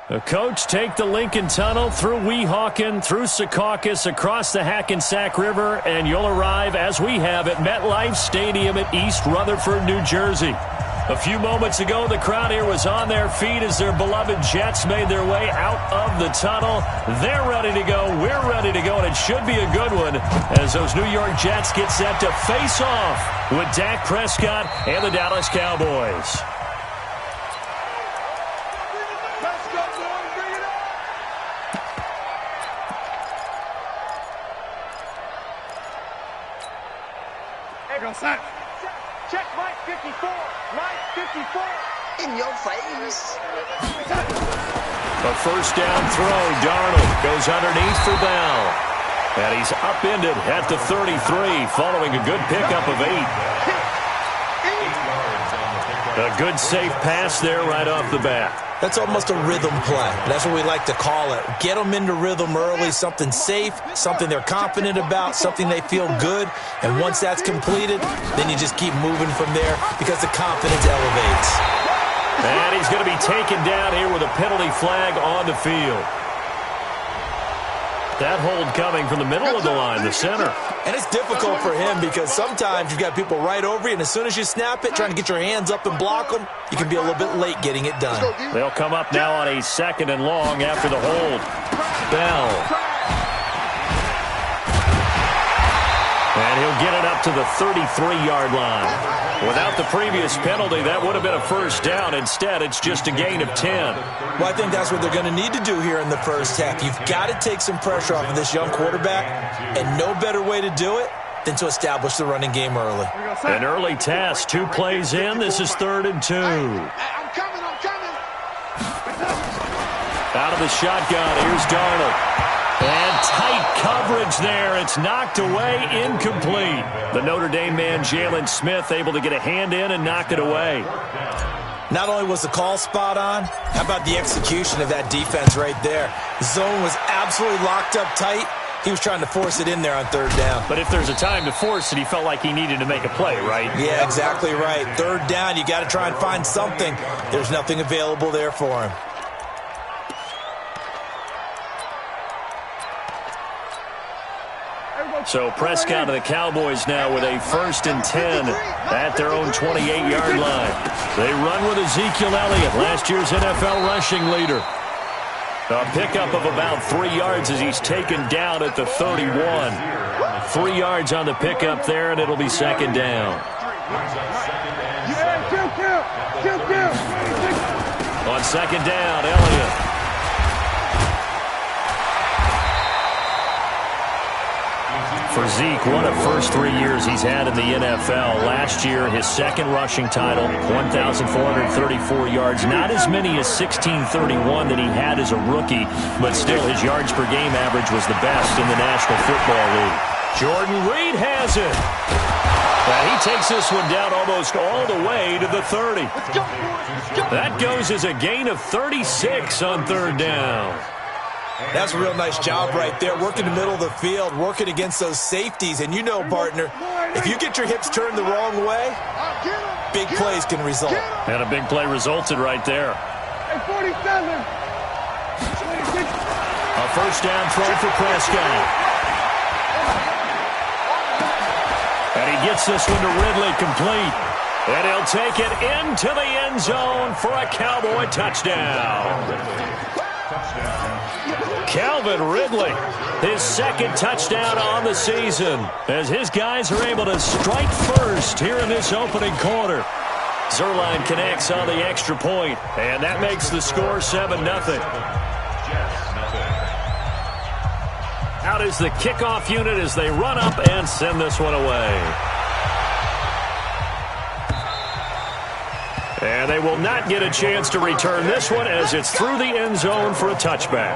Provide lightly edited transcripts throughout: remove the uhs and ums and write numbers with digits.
The coach take the Lincoln Tunnel through Weehawken, through Secaucus, across the Hackensack River, and you'll arrive, as we have, at MetLife Stadium at East Rutherford, New Jersey. A few moments ago, the crowd here was on their feet as their beloved Jets made their way out of the tunnel. They're ready to go. We're ready to go, and it should be a good one as those New York Jets get set to face off with Dak Prescott and the Dallas Cowboys. Check Mike 54. Mike 54. In your face. A first down throw. Darnold goes underneath for Bell. And he's upended at the 33 following a good pickup of 8. A good safe pass there right off the bat. That's almost a rhythm play. That's what we like to call it. Get them into rhythm early, something safe, something they're confident about, something they feel good. And once that's completed, then you just keep moving from there because the confidence elevates. And he's going to be taken down here with a penalty flag on the field. That hold coming from the middle of the line, the center. And it's difficult for him because sometimes you've got people right over you, and as soon as you snap it, trying to get your hands up and block them, you can be a little bit late getting it done. They'll come up now on a 2nd and long after the hold. Bell. And he'll get it up to the 33-yard line. Without the previous penalty, that would have been a first down. Instead, it's just a gain of 10. Well, I think that's what they're going to need to do here in the first half. You've got to take some pressure off of this young quarterback, and no better way to do it than to establish the running game early. An early test, 2 plays in. This is 3rd and 2. I'm coming. Out of the shotgun, here's Darnold. And tight coverage there. It's knocked away, incomplete. The Notre Dame man, Jalen Smith, able to get a hand in and knock it away. Not only was the call spot on, how about the execution of that defense right there? The zone was absolutely locked up tight. He was trying to force it in there on 3rd down. But if there's a time to force it, he felt like he needed to make a play, right? Yeah, exactly right. 3rd down, you got to try and find something. There's nothing available there for him. So Prescott and the Cowboys now with a 1st and 10 at their own 28-yard line. They run with Ezekiel Elliott, last year's NFL rushing leader. A pickup of about 3 yards as he's taken down at the 31. 3 yards on the pickup there, and it'll be 2nd down. On 2nd down, Elliott. For Zeke, one of the first 3 years he's had in the NFL. Last year, his 2nd rushing title, 1,434 yards. Not as many as 1,631 that he had as a rookie, but still his yards per game average was the best in the National Football League. Jordan Reed has it. And he takes this one down almost all the way to the 30. That goes as a gain of 36 on 3rd down. That's a real nice job right there, working the middle of the field, working against those safeties. And you know, partner, if you get your hips turned the wrong way, big plays can result. And a big play resulted right there. A first down throw for Prescott. And he gets this one to Ridley complete. And he'll take it into the end zone for a Cowboy touchdown. Calvin Ridley, his 2nd touchdown on the season, as his guys are able to strike first here in this opening quarter. Zerline connects on the extra point, and that makes the score 7-0. Out is the kickoff unit as they run up and send this one away. And they will not get a chance to return this one as it's through the end zone for a touchback.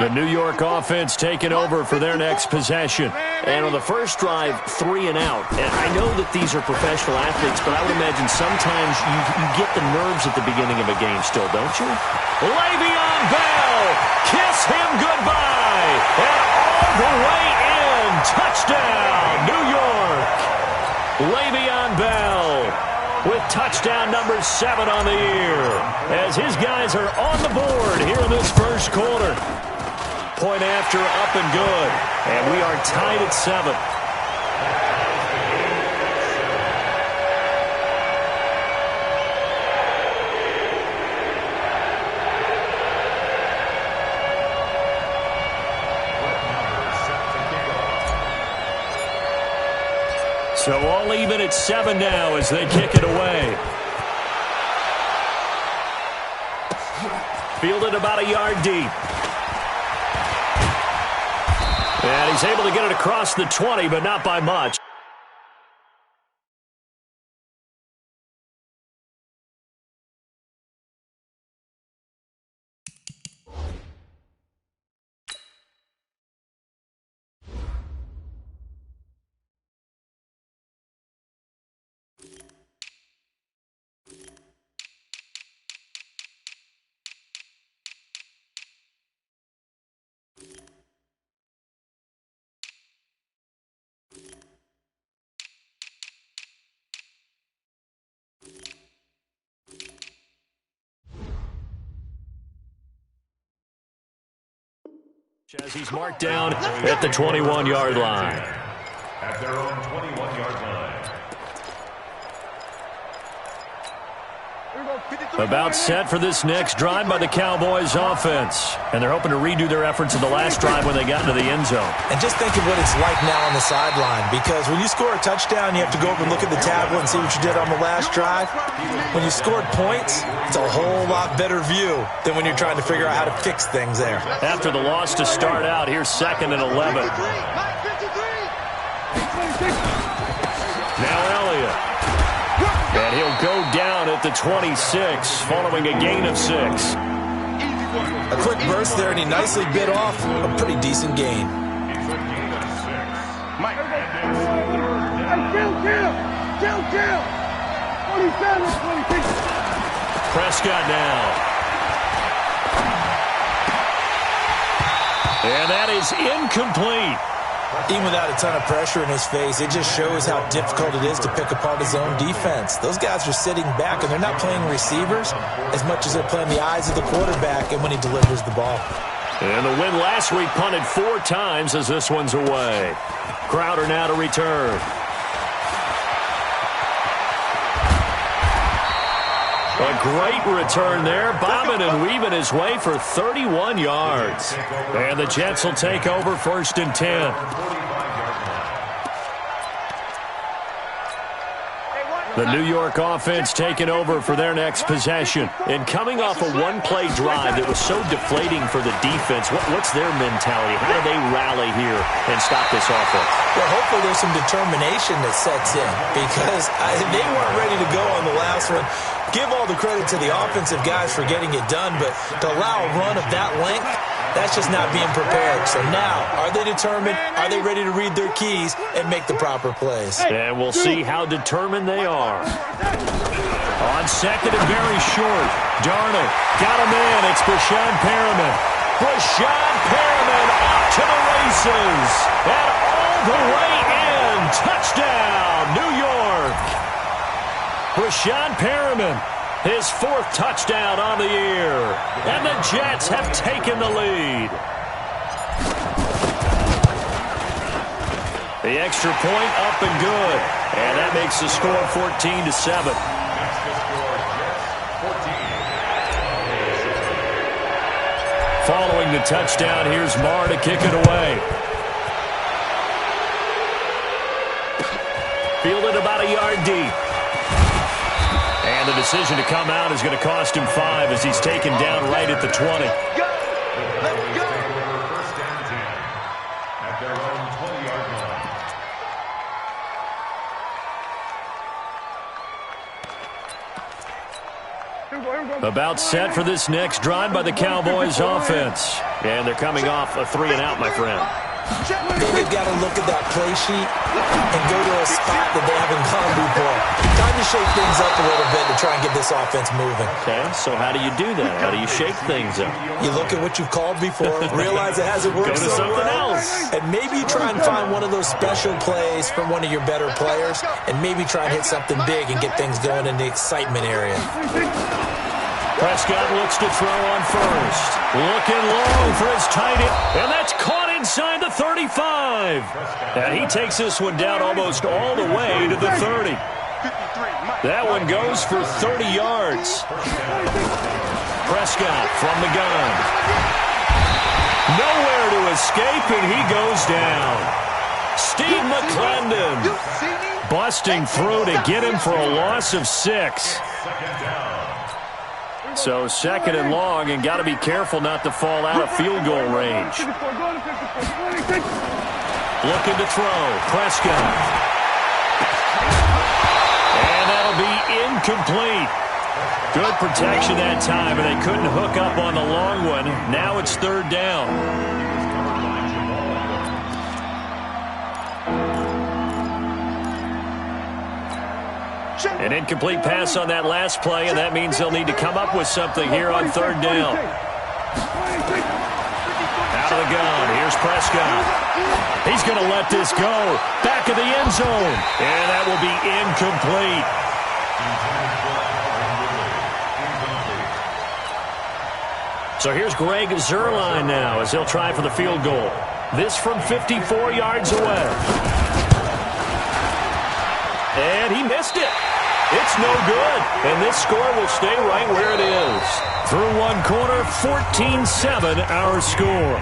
The New York offense taking over for their next possession. And on the first drive, 3 and out. And I know that these are professional athletes, but I would imagine sometimes you get the nerves at the beginning of a game still, don't you? Le'Veon Bell, kiss him goodbye. And all the way in, touchdown, New York. Le'Veon Bell with touchdown number 7 on the year, as his guys are on the board here in this first quarter. Point after, up and good. And we are tied at 7. So all even at 7 now as they kick it away. Fielded about a yard deep. And he's able to get it across the 20, but not by much. As he's marked down at the 21-yard line. At their own 21-yard line. About set for this next drive by the Cowboys offense. And they're hoping to redo their efforts in the last drive when they got into the end zone. And just think of what it's like now on the sideline, because when you score a touchdown, you have to go over and look at the tablet and see what you did on the last drive. When you scored points, it's a whole lot better view than when you're trying to figure out how to fix things there. After the loss to start out, here's 2nd and 11. Now Elliott. And he'll go down at the 26, following a gain of 6. A quick burst there, and he nicely bit off a pretty decent gain. Prescott now. And that is incomplete. Even without a ton of pressure in his face, it just shows how difficult it is to pick apart his own defense. Those guys are sitting back, and they're not playing receivers as much as they're playing the eyes of the quarterback and when he delivers the ball. And the win last week punted 4 times as this one's away. Crowder now to return. A great return there, bobbing and weaving his way for 31 yards. And the Jets will take over 1st and 10. The New York offense taking over for their next possession. And coming off a one-play drive that was so deflating for the defense, what's their mentality? How do they rally here and stop this offense? Well, hopefully there's some determination that sets in, because they weren't ready to go on the last one. Give all the credit to the offensive guys for getting it done, but to allow a run of that length, that's just not being prepared. So now, are they determined? Are they ready to read their keys and make the proper plays? And we'll see how determined they are. On 2nd and very short, Darnold got him in. It's Brashad Perriman. Brashad Perriman off to the races. And all the way in. Touchdown, New York. Brashad Perriman, his 4th touchdown on the year. And the Jets have taken the lead. The extra point up and good. And that makes the score 14-7. Following the touchdown, here's Marr to kick it away. Fielded about a yard deep. And the decision to come out is going to cost him 5 as he's taken down right at the 20. Go! Let's go! First and 10 at their own 20-yard line. About set for this next drive by the Cowboys offense. And they're coming off a 3-and-out, my friend. Maybe they've got to look at that play sheet and go to a spot that they haven't gone before. Time to shake things up a little bit to try and get this offense moving. Okay, so how do you do that? How do you shake things up? You look at what you've called before, realize it hasn't worked Go to so something well, else. and maybe try and find one of those special plays from one of your better players, and maybe try and hit something big and get things going in the excitement area. Prescott looks to throw on first. Looking long for his tight end. And that's caught inside the 35. And he takes this one down almost all the way to the 30. That one goes for 30 yards. Prescott from the gun. Nowhere to escape, and he goes down. Steve McClendon busting through to get him for a loss of 6. So second and long, and got to be careful not to fall out of field goal range. Looking to throw. Prescott. And that'll be incomplete. Good protection that time, and they couldn't hook up on the long one. Now it's third down. An incomplete pass on that last play, and that means they'll need to come up with something here on third down. Out of the gun, here's Prescott. He's going to let this go. Back of the end zone, and that will be incomplete. So here's Greg Zuerlein now as he'll try for the field goal. This from 54 yards away. And he missed it. It's no good. And this score will stay right where it is. Through one quarter, 14-7 our score.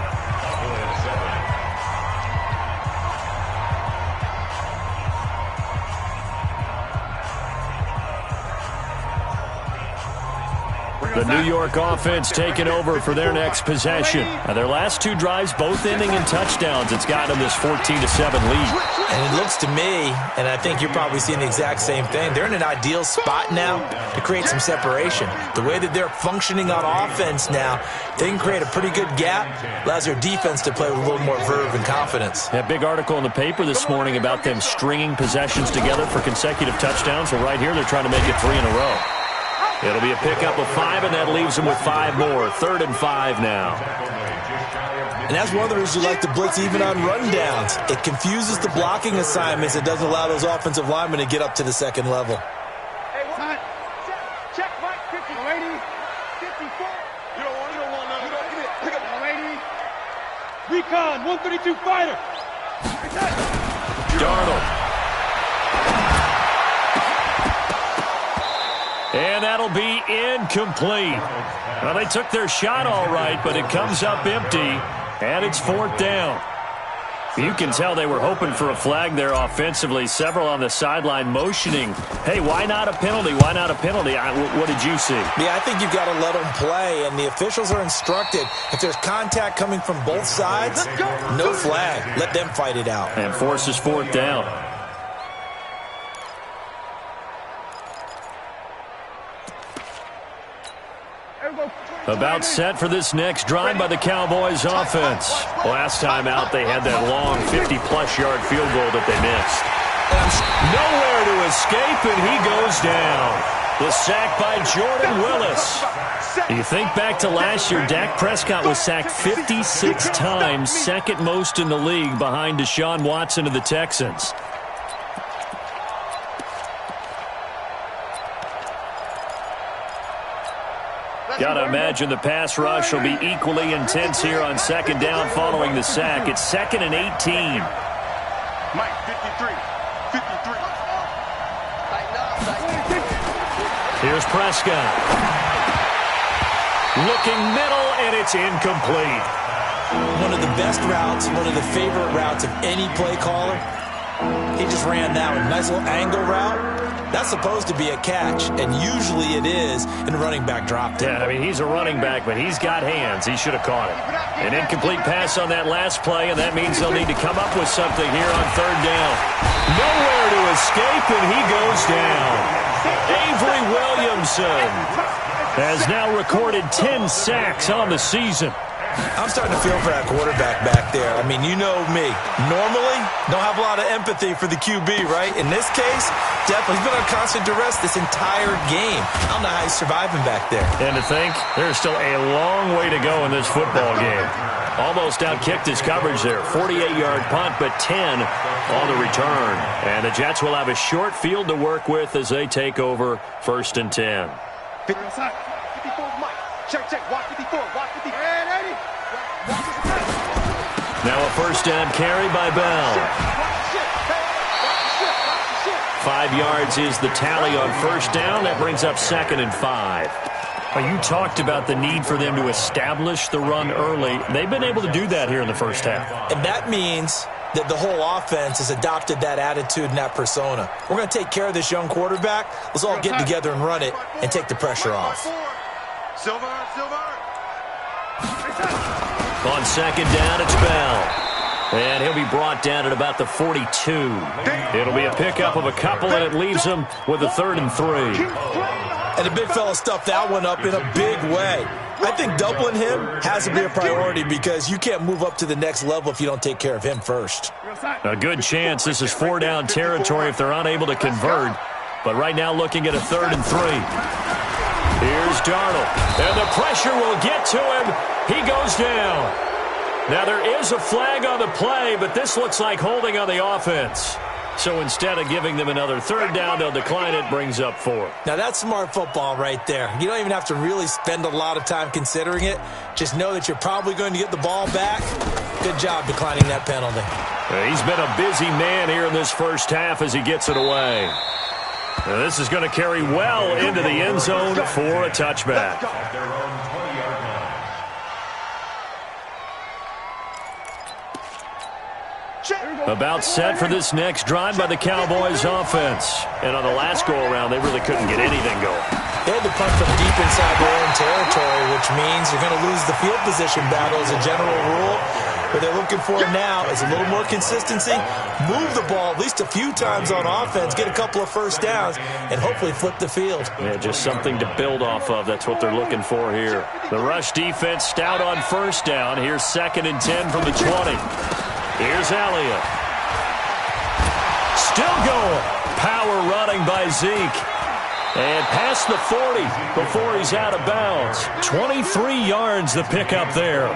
The New York offense taking over for their next possession. Now, their last two drives, both ending in touchdowns. It's gotten them this 14-7 lead. And it looks to me, and I think you're probably seeing the exact same thing, they're in an ideal spot now to create some separation. The way that they're functioning on offense now, they can create a pretty good gap. Allows their defense to play with a little more verve and confidence. That big article in the paper this morning about them stringing possessions together for consecutive touchdowns. Well, right here, they're trying to make it 3 in a row. It'll be a pickup of 5, and that leaves them with 5 more. 3rd and 5 now. And that's one of the reasons you like to blitz even on rundowns. It confuses the blocking assignments. It doesn't allow those offensive linemen to get up to the second level. Hey, what? Check Mike 50. 54. You don't want none. Pick up. Lady. Recon, 132 fighter. Darnold. And that'll be incomplete. Well, they took their shot all right, but it comes up empty, and it's 4th down. You can tell they were hoping for a flag there offensively. Several on the sideline motioning, hey, why not a penalty? Why not a penalty? What did you see? Yeah, I think you've got to let them play, and the officials are instructed. If there's contact coming from both sides, no flag. Let them fight it out. And forces 4th down. About set for this next drive by the Cowboys offense. Last time out, they had that long 50-plus yard field goal that they missed. Nowhere to escape, and he goes down. The sack by Jordan Willis. You think back to last year, Dak Prescott was sacked 56 times, second most in the league behind Deshaun Watson of the Texans. Got to imagine the pass rush will be equally intense here on second down following the sack. It's 2nd and 18. Mike 53. Here's Prescott. Looking middle, and it's incomplete. One of the best routes, one of the favorite routes of any play caller. He just ran that one. Nice little angle route. That's supposed to be a catch, and usually it is, and the running back dropped it. Yeah, I mean, he's a running back, but he's got hands. He should have caught it. An incomplete pass on that last play, and that means they'll need to come up with something here on third down. Nowhere to escape, and he goes down. Avery Williamson has now recorded 10 sacks on the season. I'm starting to feel for that quarterback back there. I mean, you know me. Normally, don't have a lot of empathy for the QB, right? In this case, definitely. He's been on constant duress this entire game. I don't know how he's surviving back there. And to think, there's still a long way to go in this football game. Almost outkicked his coverage there. 48-yard punt, but 10 on the return. And the Jets will have a short field to work with as they take over 1st and 10. 54 Mike. Check, watch 54, watch 54. Now a first down carry by Bell. 5 yards is the tally on first down. That brings up 2nd and 5. You talked about the need for them to establish the run early. They've been able to do that here in the first half. And that means that the whole offense has adopted that attitude and that persona. We're going to take care of this young quarterback. Let's all get together and run it and take the pressure off. Silver. On 2nd down, it's Bell. And he'll be brought down at about the 42. It'll be a pickup of a couple, and it leaves him with a 3rd and 3. And the big fella stuffed that one up in a big way. I think doubling him has to be a priority because you can't move up to the next level if you don't take care of him first. A good chance this is 4-down territory if they're unable to convert. But right now looking at a 3rd and 3. Here's Darnold. And the pressure will get to him. He goes down. Now there is a flag on the play, but this looks like holding on the offense. So instead of giving them another 3rd down, they'll decline it, brings up 4. Now that's smart football right there. You don't even have to really spend a lot of time considering it. Just know that you're probably going to get the ball back. Good job declining that penalty. He's been a busy man here in this first half as he gets it away. Now this is going to carry well into the end zone for a touchback. About set for this next drive by the Cowboys offense. And on the last go-around, they really couldn't get anything going. They had to punt from deep inside their own territory, which means you're going to lose the field position battle as a general rule. What they're looking for now is a little more consistency, move the ball at least a few times on offense, get a couple of first downs, and hopefully flip the field. Yeah, just something to build off of. That's what they're looking for here. The rush defense stout on first down. Here's 2nd and 10 from the 20. Here's Elliott. Still going. Power running by Zeke. And past the 40 before he's out of bounds. 23 yards the pickup there.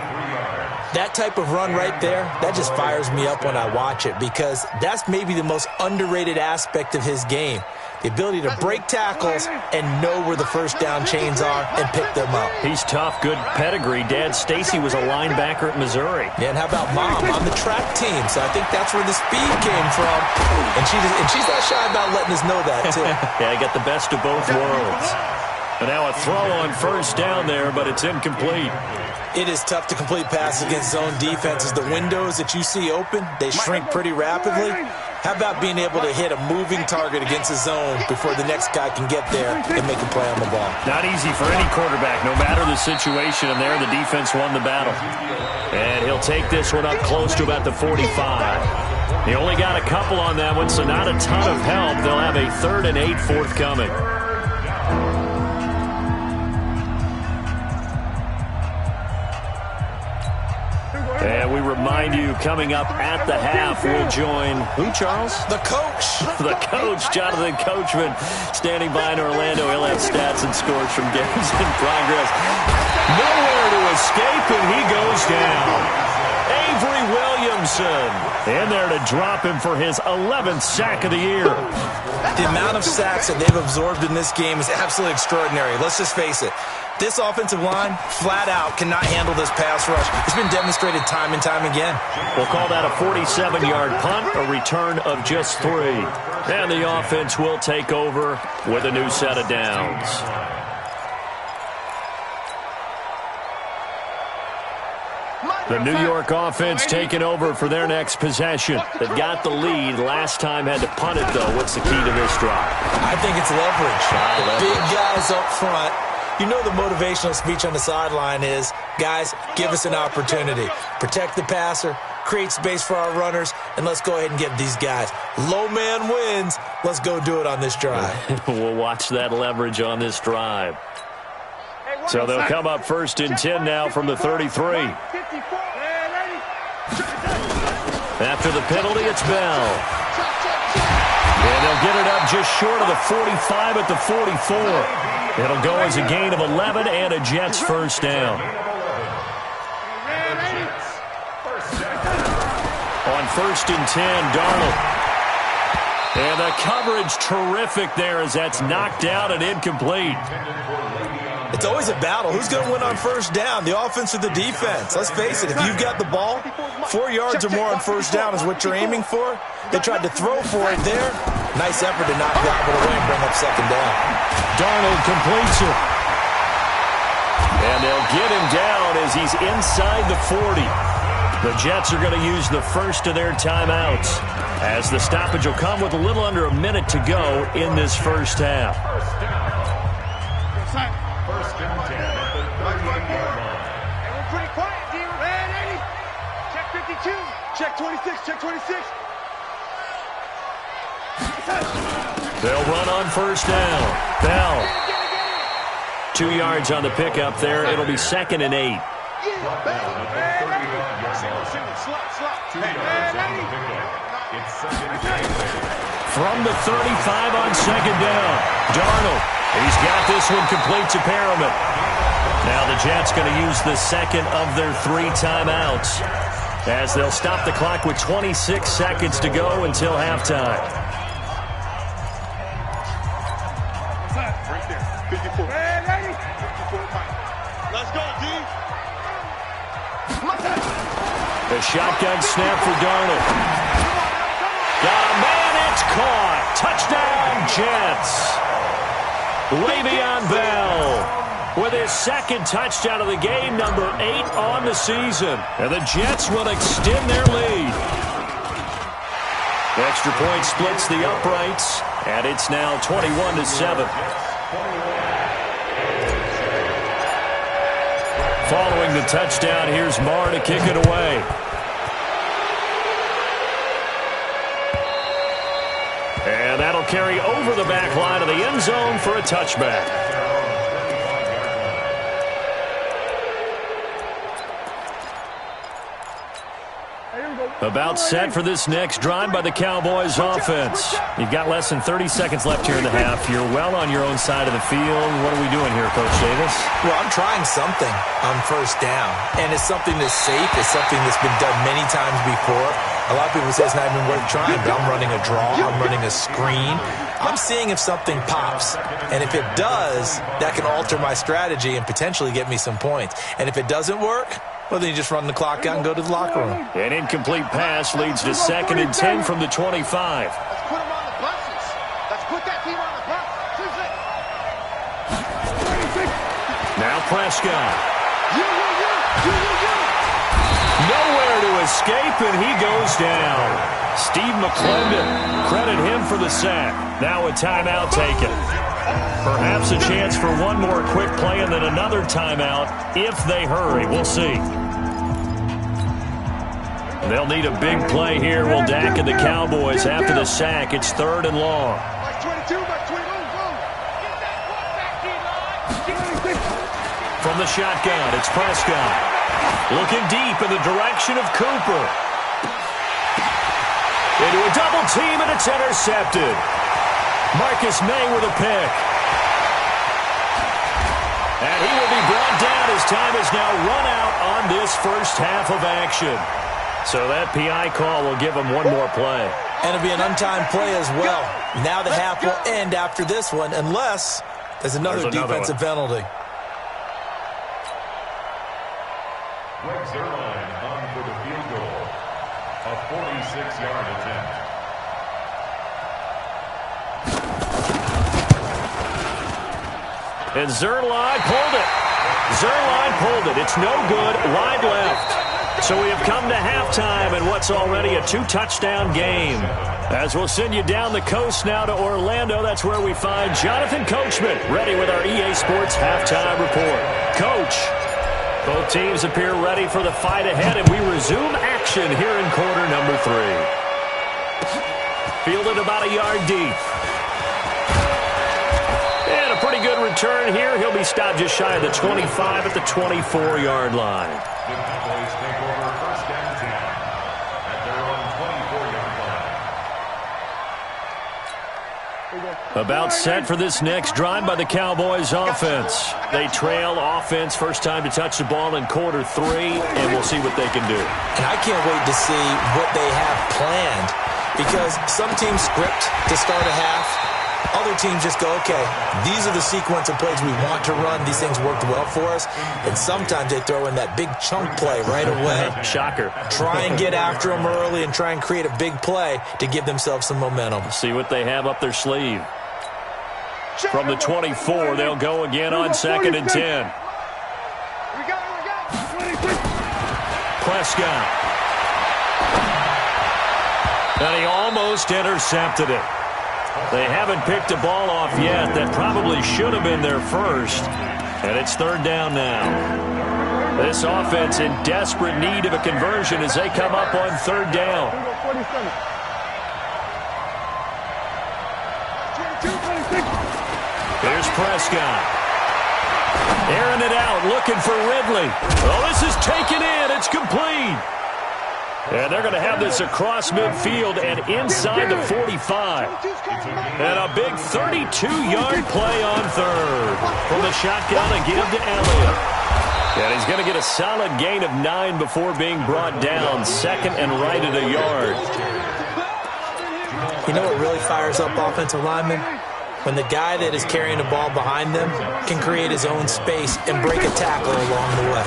That type of run right there, that just fires me up when I watch it because that's maybe the most underrated aspect of his game. The ability to break tackles and know where the first down chains are and pick them up. He's tough, good pedigree. Dad Stacy was a linebacker at Missouri. Yeah, and how about Mom on the track team? So I think that's where the speed came from. And she's not shy about letting us know that, too. Yeah, I got the best of both worlds. And now a throw on first down there, but it's incomplete. It is tough to complete passes against zone defenses. The windows that you see open, they shrink pretty rapidly. How about being able to hit a moving target against a zone before the next guy can get there and make a play on the ball? Not easy for any quarterback, no matter the situation. And there, the defense won the battle. And he'll take this one up close to about the 45. He only got a couple on that one, so not a ton of help. They'll have a 3rd and 8 forthcoming. And we remind you, coming up at the half, we'll join, who, Charles? The coach. The coach, Jonathan Coachman, standing by in Orlando. He'll have stats and scores from games in progress. Nowhere to escape, and he goes down. Avery Williamson in there to drop him for his 11th sack of the year. The amount of sacks that they've absorbed in this game is absolutely extraordinary. Let's just face it. This offensive line, flat out, cannot handle this pass rush. It's been demonstrated time and time again. We'll call that a 47-yard punt, a return of just 3. And the offense will take over with a new set of downs. The New York offense taking over for their next possession. They've got the lead. Last time had to punt it, though. What's the key to this drive? I think it's leverage. Big guys up front. You know the motivational speech on the sideline is, guys, give us an opportunity. Protect the passer, create space for our runners, and let's go ahead and get these guys. Low man wins. Let's go do it on this drive. We'll watch that leverage on this drive. So they'll come up 1st and 10 now from the 33. After the penalty, it's Bell. And they'll get it up just short of the 45 at the 44. It'll go as a gain of 11 and a Jets first down. On 1st and 10, Darnold. And the coverage terrific there as that's knocked out and incomplete. It's always a battle. Who's going to win on 1st down, the offense or the defense? Let's face it, if you've got the ball, 4 yards or more on 1st down is what you're aiming for. They tried to throw for it there. Nice effort to knock that one away and bring up 2nd down. Darnold completes it. And they'll get him down as he's inside the 40. The Jets are going to use the first of their timeouts, as the stoppage will come with a little under a minute to go in this first half. 1st and 10 at the 38-yard line. Hey, we're pretty quiet, D. Red 80. Check 52. Check 26. Check 26. They'll run on 1st down. Bell. 2 yards on the pickup there. It'll be 2nd and 8. From the 35 on 2nd down. Darnold. He's got this one complete to Perriman. Now the Jets going to use the second of their 3 timeouts, as they'll stop the clock with 26 seconds to go until halftime. Right there. 54. Red 80. 54. Let's go, D. The shotgun snap for Darnold. Got a man, it's caught. Touchdown, Jets. Le'Veon Bell with his 2nd touchdown of the game, number 8 on the season. And the Jets will extend their lead. The extra point splits the uprights, and it's now 21-7. Following the touchdown, here's Marr to kick it away. And that'll carry over the back line of the end zone for a touchback. About set for this next drive by the Cowboys offense. You've got less than 30 seconds left here in the half. You're well on your own side of the field. What are we doing here, Coach Davis? Well, I'm trying something on 1st down, and it's something that's safe. It's something that's been done many times before. A lot of people say it's not even worth trying, but I'm running a draw. I'm running a screen. I'm seeing if something pops, and if it does, that can alter my strategy and potentially get me some points. And if it doesn't work, well, then you just run the clock out and go to the locker room. An incomplete pass leads to 2nd and 10 from the 25. Let's put them on the buses. Let's put that team on the bus. Now Prescott. Nowhere to escape, and he goes down. Steve McClendon, credit him for the sack. Now a timeout taken. Perhaps a chance for one more quick play and then another timeout if they hurry. We'll see. They'll need a big play here. Will Dak and the Cowboys after the sack. It's 3rd and long. From the shotgun, it's Prescott. Looking deep in the direction of Cooper. Into a double team, and it's intercepted. Marcus May with a pick. And he will be brought down as time is now run out on this first half of action. So that PI call will give him one more play. And it'll be an untimed play as well. Now the half will end after this one, unless there's another defensive penalty. Greg Zerline on for the field goal. A 46-yard attempt. And Zerline pulled it. Zerline pulled it. It's no good. Wide left. So we have come to halftime in what's already a 2-touchdown game. As we'll send you down the coast now to Orlando, that's where we find Jonathan Coachman ready with our EA Sports halftime report. Coach, both teams appear ready for the fight ahead, and we resume action here in quarter number 3. Fielded about a yard deep. And a pretty good return here. He'll be stopped just shy of the 25 at the 24-yard line. The Cowboys take over first and 10 at their own 24-yard line. About set for this next drive by the Cowboys offense. They trail offense first time to touch the ball in quarter 3, and we'll see what they can do. And I can't wait to see what they have planned, because some teams script to start a half. Other teams just go, okay, these are the sequence of plays we want to run. These things worked well for us. And sometimes they throw in that big chunk play right away. Shocker. Try and get after them early and try and create a big play to give themselves some momentum. See what they have up their sleeve. From the 24, they'll go again on 2nd and 10. Prescott. And he almost intercepted it. They haven't picked a ball off yet. That probably should have been their first. And it's 3rd down now. This offense in desperate need of a conversion as they come up on 3rd down. Here's Prescott. Airing it out, looking for Ridley. Oh, this is taken in. It's complete. And they're going to have this across midfield and inside the 45. And a big 32-yard play on 3rd. From the shotgun, a give to Elliott. And he's going to get a solid gain of 9 before being brought down. 2nd and right at a yard. You know what really fires up offensive linemen? When the guy that is carrying the ball behind them can create his own space and break a tackle along the way.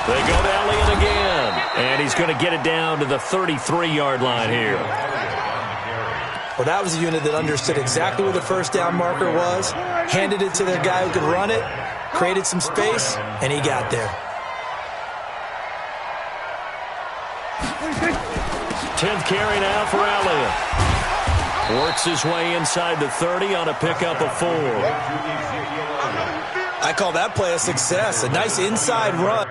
They go to Elliott again, and he's going to get it down to the 33-yard line here. Well, that was a unit that understood exactly where the first down marker was, handed it to their guy who could run it, created some space, and he got there. 10th carry now for Elliott. Works his way inside the 30 on a pickup of 4. I call that play a success, a nice inside run.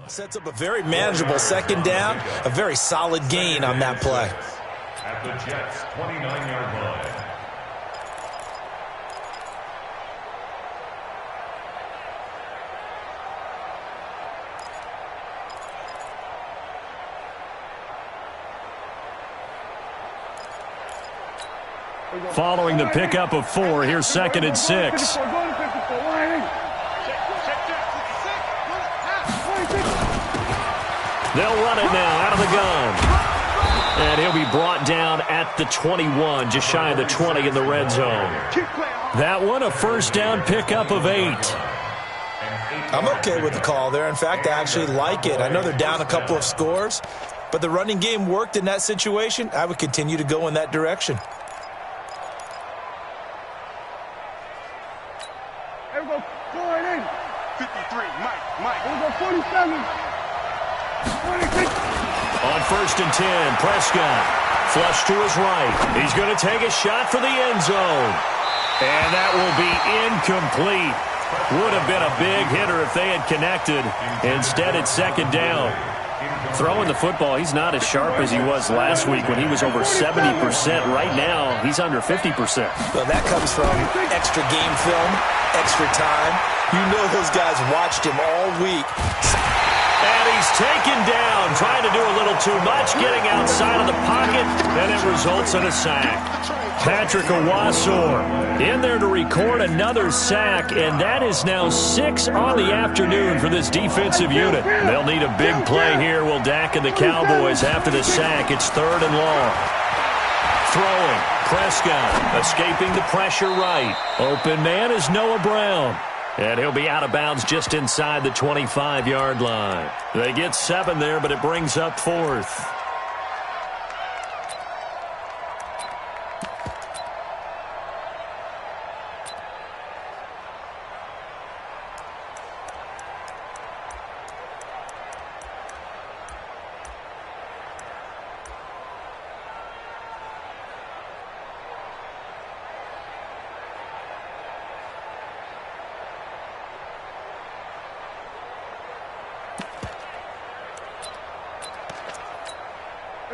Sets up a very manageable 2nd down, a very solid gain on that play. At the Jets' 29-yard line. Following the pickup of 4, here's 2nd and 6. They'll run it now out of the gun. And he'll be brought down at the 21, just shy of the 20 in the red zone. That one, a first down pickup of 8. I'm okay with the call there. In fact, I actually like it. I know they're down a couple of scores, but the running game worked in that situation. I would continue to go in that direction. Here we go, 53, Mike. Here we go, 47. 26. On 1st and 10, Prescott. Flush to his right. He's going to take a shot for the end zone. And that will be incomplete. Would have been a big hitter if they had connected. Instead, it's 2nd down. Throwing the football, he's not as sharp as he was last week when he was over 70%. Right now, he's under 50%. Well, that comes from extra game film, extra time. You know those guys watched him all week. And he's taken down, trying to do a little too much, getting outside of the pocket, and it results in a sack. Patrick Owasor in there to record another sack, and that is now 6 on the afternoon for this defensive unit. They'll need a big play here, will Dak and the Cowboys after the sack. It's 3rd and long. Throwing, Prescott escaping the pressure right. Open man is Noah Brown. And he'll be out of bounds just inside the 25-yard line. They get 7 there, but it brings up 4th.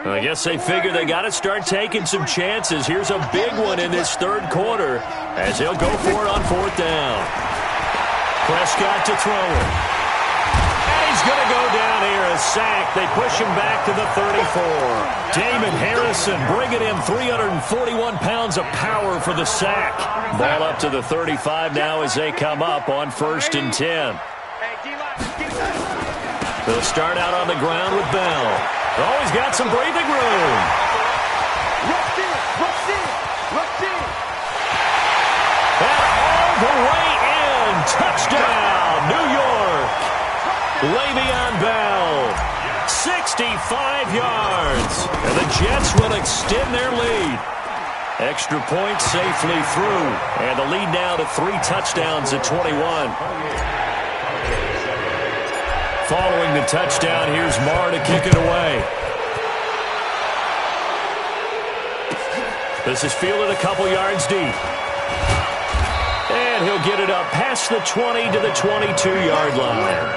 I guess they figure they got to start taking some chances. Here's a big one in this 3rd quarter as he'll go for it on 4th down. Prescott to throw it. And he's going to go down here, a sack. They push him back to the 34. Damon Harrison bringing in 341 pounds of power for the sack. Ball up to the 35 now as they come up on 1st and 10. They'll start out on the ground with Bell. Oh, he's got some breathing room. And all the way in. Touchdown, New York. Le'Veon Bell, 65 yards. And the Jets will extend their lead. Extra point safely through. And the lead now to 3 touchdowns at 21. Following the touchdown, here's Marr to kick it away. This is fielded a couple yards deep. And he'll get it up past the 20 to the 22-yard line.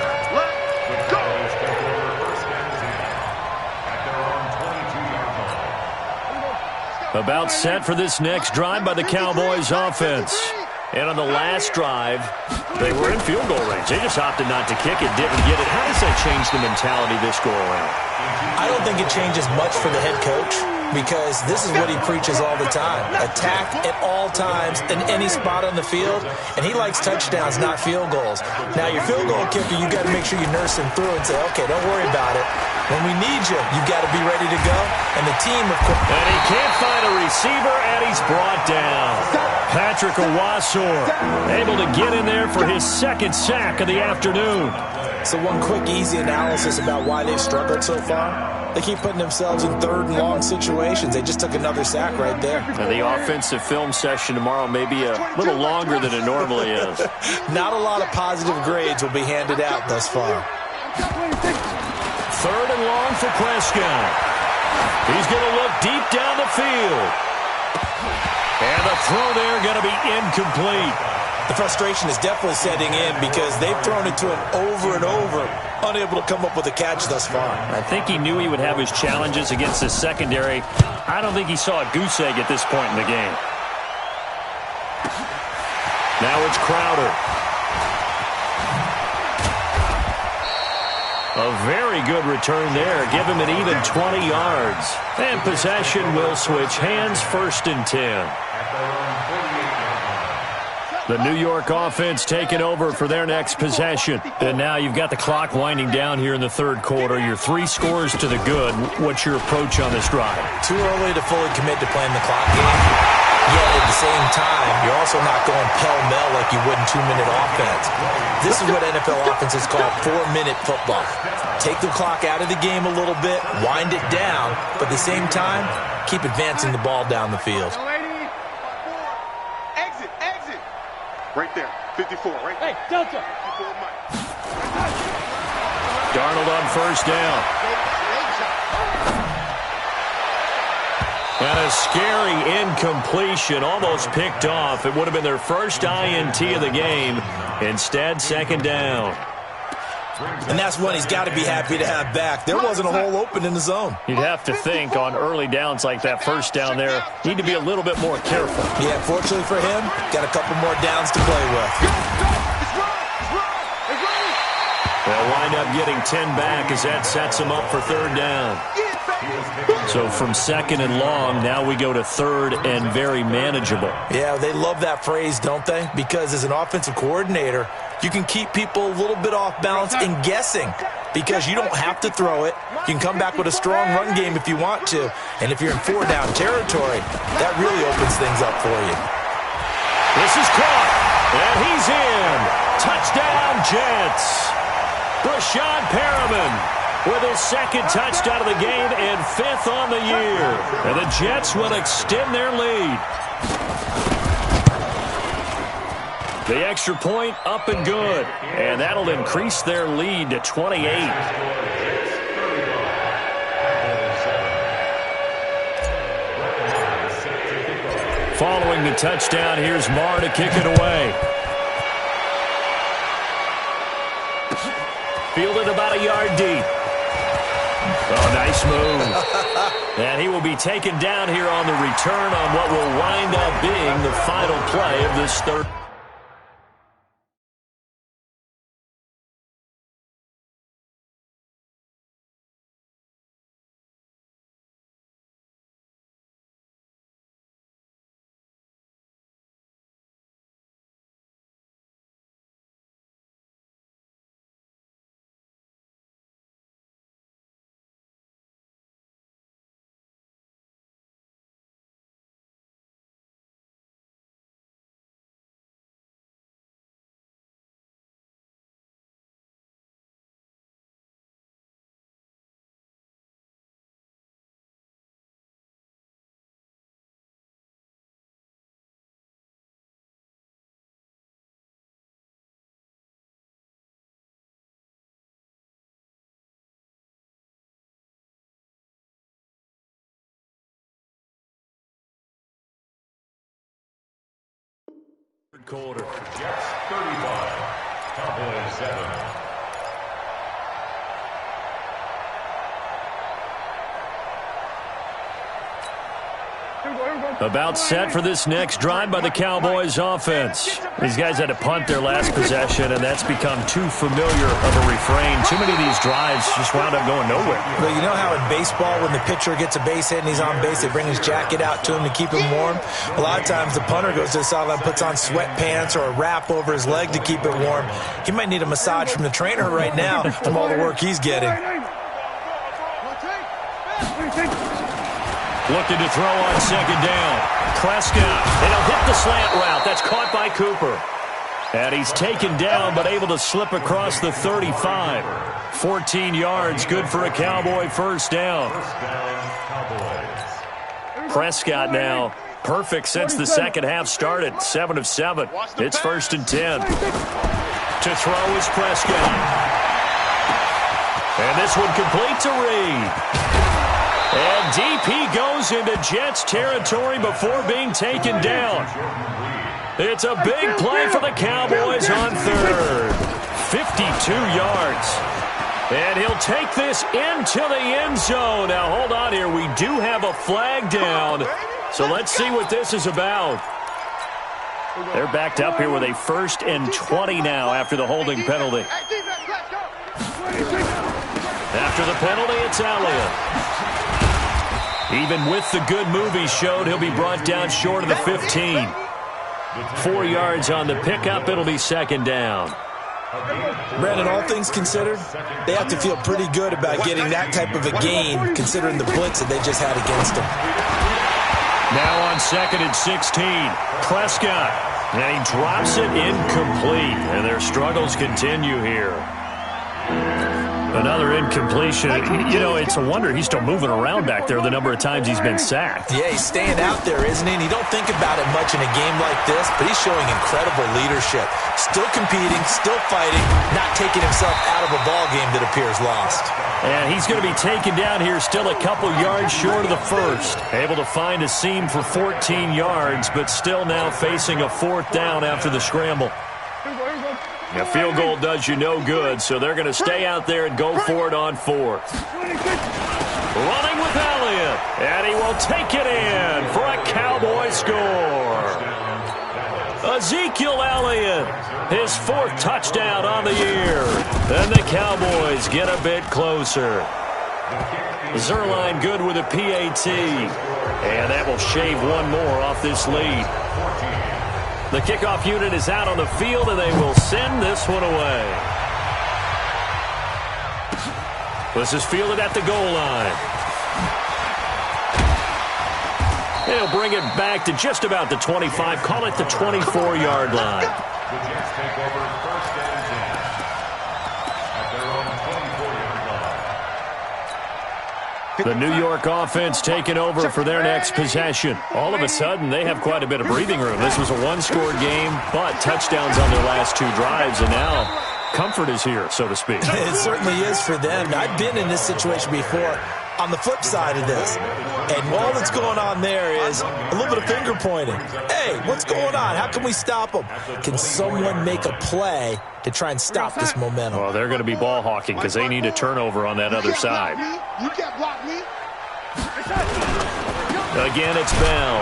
About set for this next drive by the Cowboys offense. And on the last drive, they were in field goal range. They just opted not to kick it, didn't get it. How does that change the mentality this go around? I don't think it changes much for the head coach because this is what he preaches all the time. Attack at all times in any spot on the field, and he likes touchdowns, not field goals. Now, your field goal kicker, you got to make sure you nurse him through and say, okay, don't worry about it. When we need you, you got to be ready to go. And the team, of course. And he can't find a receiver, and he's brought down. Patrick Owasor able to get in there for his 2nd sack of the afternoon. So one quick, easy analysis about why they've struggled so far. They keep putting themselves in 3rd and long situations. They just took another sack right there. And the offensive film session tomorrow may be a little longer than it normally is. Not a lot of positive grades will be handed out thus far. 3rd and long for Prescott. He's going to look deep down the field. And the throw there going to be incomplete. The frustration is definitely setting in because they've thrown it to him over and over, unable to come up with a catch thus far. I think he knew he would have his challenges against the secondary. I don't think he saw a goose egg at this point in the game. Now it's Crowder. A very good return there. Give him an even 20 yards. And possession will switch hands, 1st and 10. The New York offense taking over for their next possession. And now you've got the clock winding down here in the 3rd quarter. Your 3 scores to the good. What's your approach on this drive? Too early to fully commit to playing the clock game. Yet at the same time, you're also not going pell-mell like you would in 2-minute offense. This is what NFL offenses call 4-minute football. Take the clock out of the game a little bit, wind it down, but at the same time, keep advancing the ball down the field. Exit. Right there. 54, right there. Hey, Delta. 54, Mike. Darnold on 1st down. And a scary incompletion, almost picked off. It would have been their first INT of the game. Instead, 2nd down. And that's one he's got to be happy to have back. There wasn't a hole open in the zone. You'd have to think on early downs like that 1st down there, need to be a little bit more careful. Yeah, fortunately for him, got a couple more downs to play with. They'll wind up getting 10 back as that sets them up for 3rd down. So from 2nd and long, now we go to 3rd and very manageable. Yeah, they love that phrase, don't they? Because as an offensive coordinator, you can keep people a little bit off balance and guessing because you don't have to throw it. You can come back with a strong run game if you want to. And if you're in 4-down territory, that really opens things up for you. This is caught, and he's in. Touchdown, Jets. Brashad Perriman with his 2nd touchdown of the game and 5th on the year. And the Jets will extend their lead. The extra point up and good. And that'll increase their lead to 28. Following the touchdown, here's Marr to kick it away. Fielded about a yard deep. Oh, nice move. And he will be taken down here on the return on what will wind up being the final play of this 3rd. Quarter. Jets 35, Cowboys 7. About set for this next drive by the Cowboys offense. These guys had to punt their last possession, and that's become too familiar of a refrain. Too many of these drives just wound up going nowhere. Well, you know how in baseball, when the pitcher gets a base hit and he's on base, they bring his jacket out to him to keep him warm? A lot of times the punter goes to the sideline, puts on sweatpants or a wrap over his leg to keep it warm. He might need a massage from the trainer right now from all the work he's getting. Looking to throw on 2nd down. Prescott, and he'll hit the slant route. That's caught by Cooper. And he's taken down, but able to slip across the 35. 14 yards, good for a Cowboy 1st down. Prescott now, perfect since the 2nd half started. 7 of 7. It's 1st and 10. To throw is Prescott. And this one complete to Reed. And DP goes into Jets territory before being taken down. It's a big play for the Cowboys on 3rd. 52 yards. And he'll take this into the end zone. Now, hold on here. We do have a flag down. So let's see what this is about. They're backed up here with a 1st and 20 now after the holding penalty. After the penalty, it's Elliott. Even with the good move he showed, he'll be brought down short of the 15. 4 yards on the pickup. It'll be second down. Brandon, all things considered, they have to feel pretty good about getting that type of a gain, considering the blitz that they just had against them. Now on 2nd and 16, Prescott. And he drops it incomplete. And their struggles continue here. Another incompletion. You know, it's a wonder he's still moving around back there the number of times he's been sacked. Yeah, he's staying out there, isn't he? And you don't think about it much in a game like this, but he's showing incredible leadership. Still competing, still fighting, not taking himself out of a ball game that appears lost. And he's going to be taken down here still a couple yards short of the first. Able to find a seam for 14 yards, but still now facing a 4th down after the scramble. A field goal does you no good, so they're going to stay out there and go for it on 4th. Running with Elliott, and he will take it in for a Cowboy score. Ezekiel Elliott, his 4th touchdown on the year. And the Cowboys get a bit closer. Zerline good with a PAT, and that will shave one more off this lead. The kickoff unit is out on the field, and they will send this one away. This is fielded at the goal line. He'll bring it back to just about the 25, call it the 24-yard line. The Jets take over 1st and 10 at their own 24-yard line. The New York offense taking over for their next possession. All of a sudden, they have quite a bit of breathing room. This was a one-score game, but touchdowns on their last 2 drives, and now comfort is here, so to speak. It certainly is for them. I've been in this situation before on the flip side of this. And all that's going on there is a little bit of finger pointing. Hey, what's going on? How can we stop them? Can someone make a play to try and stop this momentum? Well, they're going to be ball hawking because they need a turnover on that other side. You can't block me. Again, it's Bell.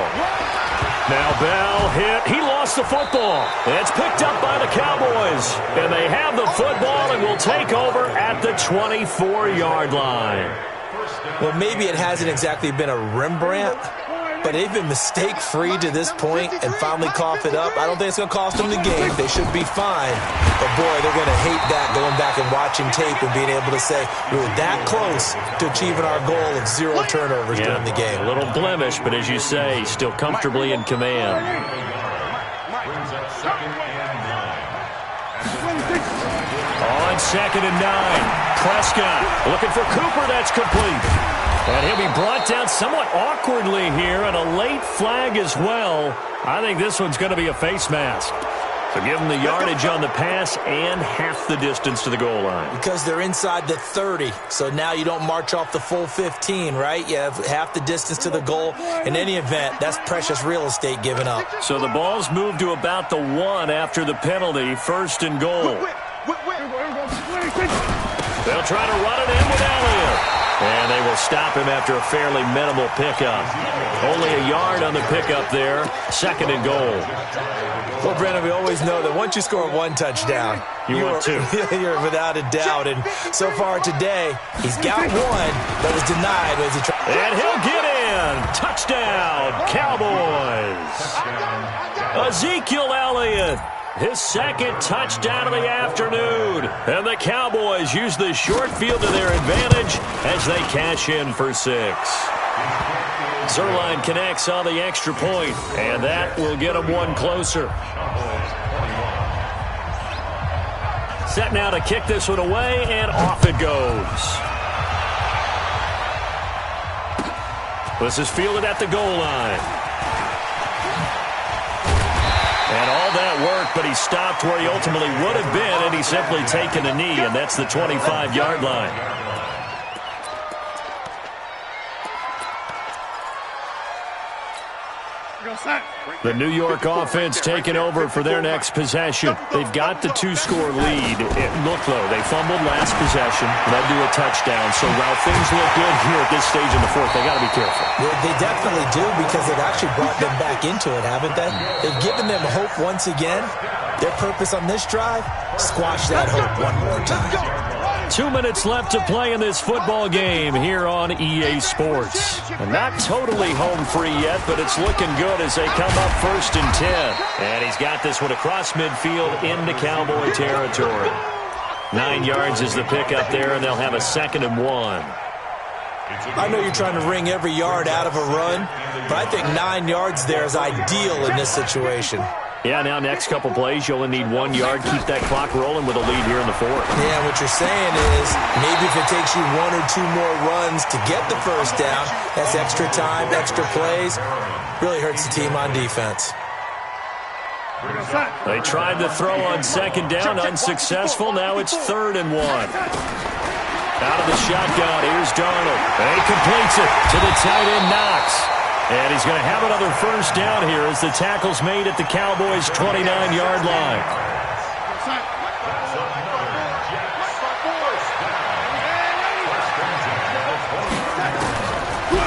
Now Bell hit. He lost the football. It's picked up by the Cowboys. And they have the football and will take over at the 24-yard line. Well, maybe it hasn't exactly been a Rembrandt, but they've been mistake-free to this point and finally cough it up. I don't think it's going to cost them the game. They should be fine. But, boy, they're going to hate that, going back and watching tape and being able to say we were that close to achieving our goal of 0 turnovers during the game. A little blemish, but as you say, still comfortably in command. Brings up 2nd and 9. On 2nd and 9. Prescott looking for Cooper. That's complete. And he'll be brought down somewhat awkwardly here, and a late flag as well. I think this one's going to be a face mask. So give them the yardage on the pass and half the distance to the goal line. Because they're inside the 30, so now you don't march off the full 15, right? You have half the distance to the goal. In any event, that's precious real estate given up. So the ball's moved to about the 1 after the penalty, 1st and goal. They'll try to run it in with Elliott. And they will stop him after a fairly minimal pickup. Only a yard on the pickup there. 2nd and goal. Well, Brandon, we always know that once you score 1 touchdown, you're without a doubt. And so far today, he's got 1 that was denied. And he'll get in. Touchdown, Cowboys. Ezekiel Elliott. His 2nd touchdown of the afternoon. And the Cowboys use the short field to their advantage as they cash in for 6. Zerline connects on the extra point, and that will get them 1 closer. Set now to kick this one away, and off it goes. This is fielded at the goal line. And all that work, but he stopped where he ultimately would have been, and he's simply taken a knee, and that's the 25-yard line. The New York offense taking over for their next possession. They've got the 2-score lead. Look, though, they fumbled last possession, led to a touchdown. So while things look good here at this stage in the 4th, they got to be careful. They definitely do, because they've actually brought them back into it, haven't they? They've given them hope once again. Their purpose on this drive, squash that hope one more time. 2 minutes left to play in this football game here on EA Sports. And not totally home free yet, but it's looking good as they come up 1st and 10. And he's got this one across midfield into Cowboy territory. 9 yards is the pickup there, and they'll have a 2nd and 1. I know you're trying to wring every yard out of a run, but I think 9 yards there is ideal in this situation. Yeah, now next couple plays, you only need 1 yard. Keep that clock rolling with a lead here in the 4th. Yeah, what you're saying is maybe if it takes you 1 or 2 more runs to get the first down, that's extra time, extra plays. Really hurts the team on defense. They tried to throw on 2nd down, unsuccessful. Now it's 3rd and 1. Out of the shotgun, here's Darnold. And he completes it to the tight end, Knox. And he's going to have another first down here as the tackle's made at the Cowboys' 29-yard line.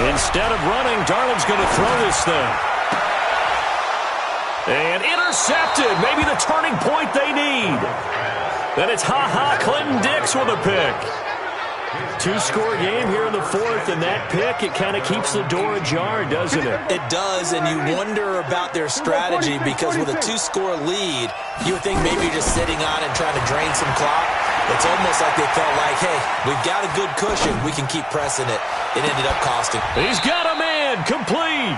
Instead of running, Darnold's going to throw this thing. And intercepted. Maybe the turning point they need. Then it's Clinton Dix with a pick. 2-score game here in the 4th, and that pick, it kind of keeps the door ajar, doesn't it? It does, and you wonder about their strategy because with a 2-score lead, you would think maybe you're just sitting on it and trying to drain some clock. It's almost like they felt like, hey, we've got a good cushion. We can keep pressing it. It ended up costing. He's got a man, complete.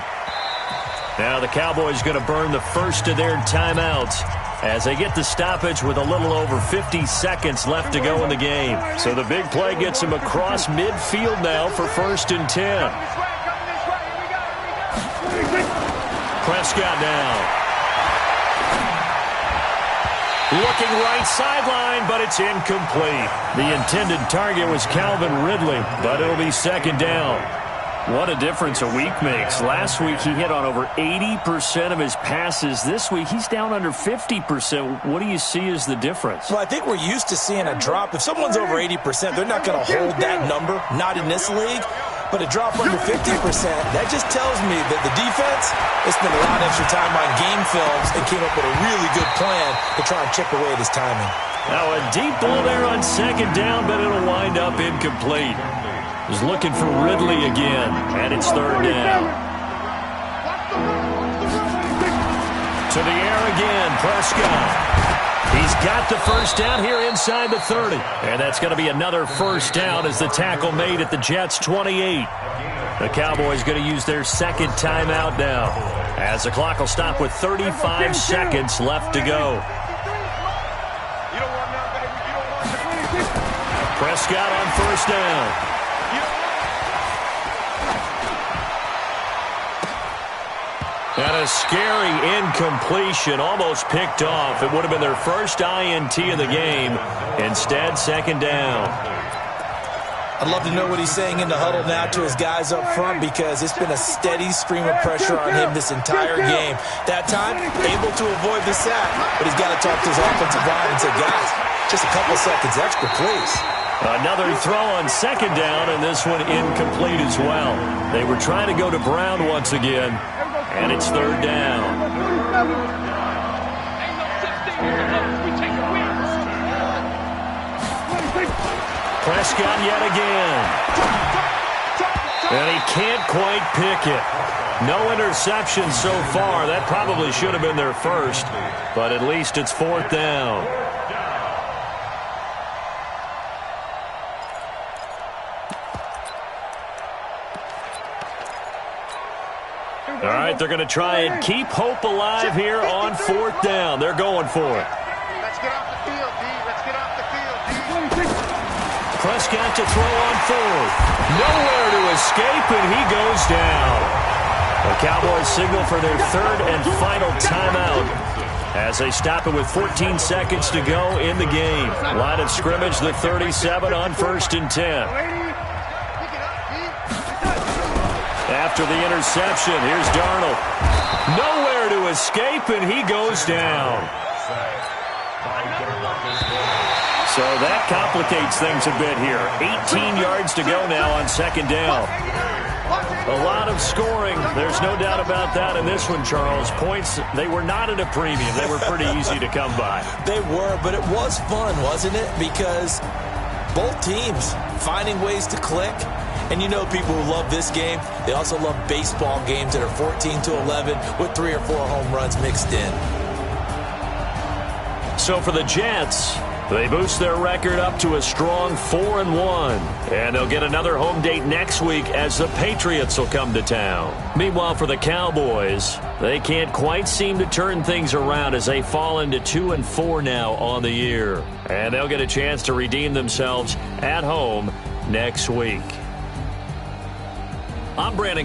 Now the Cowboys going to burn the first of their timeouts as they get the stoppage with a little over 50 seconds left to go in the game. So the big play gets them across midfield now for 1st and 10. Prescott now. Looking right sideline, but it's incomplete. The intended target was Calvin Ridley, but it'll be 2nd down. What a difference a week makes. Last week, he hit on over 80% of his passes. This week, he's down under 50%. What do you see as the difference? Well, I think we're used to seeing a drop. If someone's over 80%, they're not going to hold that number, not in this league. But a drop under 50%, that just tells me that the defense has spent a lot of extra time on game films and came up with a really good plan to try and chip away at his timing. Now a deep ball there on 2nd down, but it'll wind up incomplete. He's looking for Ridley again, and it's 3rd down. To the air again, Prescott. He's got the first down here inside the 30. And that's going to be another first down as the tackle made at the Jets' 28. The Cowboys going to use their 2nd timeout now, as the clock will stop with 35 seconds left to go. Prescott on 1st down. And a scary incompletion, almost picked off. It would have been their first INT of the game. Instead, 2nd down. I'd love to know what he's saying in the huddle now to his guys up front because it's been a steady stream of pressure on him this entire game. That time, able to avoid the sack, but he's got to talk to his offensive line and say, guys, just a couple seconds extra, please. Another throw on 2nd down, and this one incomplete as well. They were trying to go to Brown once again. And it's 3rd down. Prescott yet again. And he can't quite pick it. No interceptions so far. That probably should have been their first. But at least it's 4th down. All right, they're going to try and keep hope alive here on 4th down. They're going for it. Let's get off the field, D. Let's get off the field, D. Prescott to throw on 4th. Nowhere to escape, and he goes down. The Cowboys signal for their 3rd and final timeout as they stop it with 14 seconds to go in the game. Line of scrimmage, the 37 on 1st and 10. After the interception, here's Darnold. Nowhere to escape, and he goes down. So that complicates things a bit here. 18 yards to go now on 2nd down. A lot of scoring. There's no doubt about that in this one, Charles. Points, they were not at a premium. They were pretty easy to come by. They were, but it was fun, wasn't it? Because both teams finding ways to click. And you know people who love this game, they also love baseball games that are 14-11 with 3 or 4 home runs mixed in. So for the Jets, they boost their record up to a strong 4-1. And they'll get another home date next week as the Patriots will come to town. Meanwhile, for the Cowboys, they can't quite seem to turn things around as they fall into 2-4 now on the year. And they'll get a chance to redeem themselves at home next week. I'm Brandon